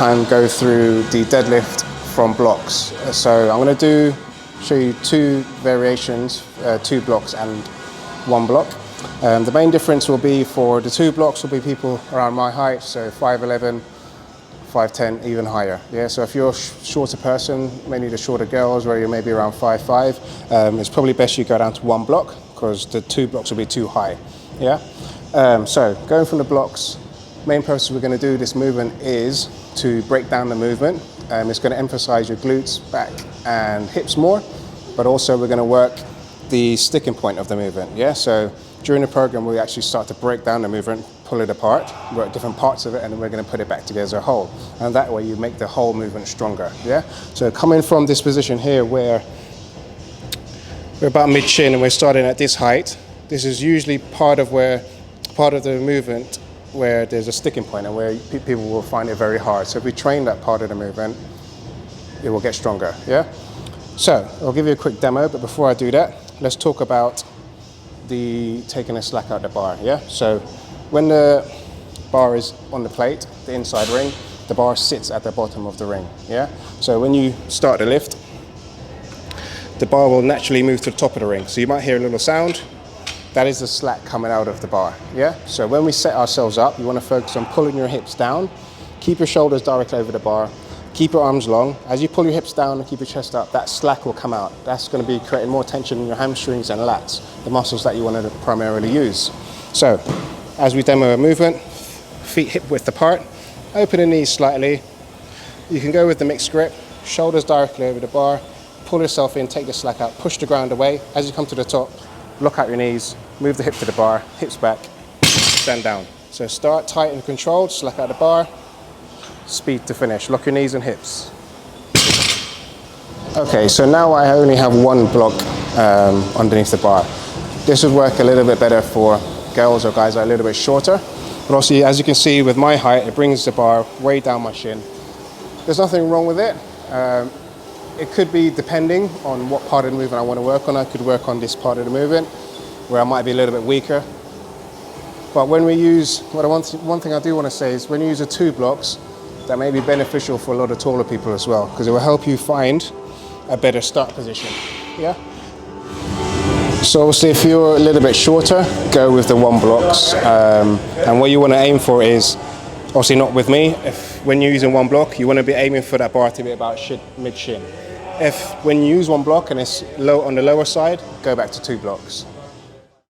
And go through the deadlift from blocks. So I'm going to show you two variations, 2 blocks and 1 block. The main difference will be for the 2 blocks will be people around my height, so 5'11", 5'10", even higher. Yeah. So if you're a shorter person, mainly the shorter girls, where you're maybe around 5'5", it's probably best you go down to 1 block because the 2 blocks will be too high. Yeah. So going from the blocks, main purpose we're going to do this movement is to break down the movement. It's going to emphasize your glutes, back and hips more, but also we're going to work the sticking point of the movement. Yeah. So during the program we actually start to break down the movement, pull it apart, work different parts of it, and then we're going to put it back together as a whole. And that way you make the whole movement stronger. Yeah. So coming from this position here where we're about mid-chin and we're starting at this height, this is usually part of the movement where there's a sticking point and where people will find it very hard. So if we train that part of the movement, it will get stronger. Yeah. So I'll give you a quick demo, but before I do that, let's talk about the taking the slack out the bar. Yeah. So when the bar is on the plate, the inside ring, the bar sits at the bottom of the ring. Yeah. So when you start the lift, the bar will naturally move to the top of the ring. So you might hear a little sound. That is the slack coming out of the bar. Yeah. So when we set ourselves up, you want to focus on pulling your hips down, keep your shoulders directly over the bar, keep your arms long. As you pull your hips down and keep your chest up, that slack will come out. That's going to be creating more tension in your hamstrings and lats, the muscles that you want to primarily use. So as we demo a movement, feet hip width apart, open the knees slightly. You can go with the mixed grip, shoulders directly over the bar, pull yourself in, take the slack out, push the ground away. As you come to the top, lock out your knees, move the hip to the bar, hips back, stand down. So start tight and controlled, slack out the bar, speed to finish. Lock your knees and hips. Okay, so now I only have 1 block underneath the bar. This would work a little bit better for girls or guys that are a little bit shorter. But also, as you can see with my height, it brings the bar way down my shin. There's nothing wrong with it. It could be depending on what part of the movement I want to work on. I could work on this part of the movement where I might be a little bit weaker. But when we use, one thing I do want to say is when you use the 2 blocks, that may be beneficial for a lot of taller people as well, because it will help you find a better start position. Yeah. So obviously if you're a little bit shorter, go with the 1 blocks. And what you want to aim for is, obviously not with me, when you're using 1 block, you want to be aiming for that bar to be about mid-shin. When you use 1 block and it's low on the lower side, go back to 2 blocks.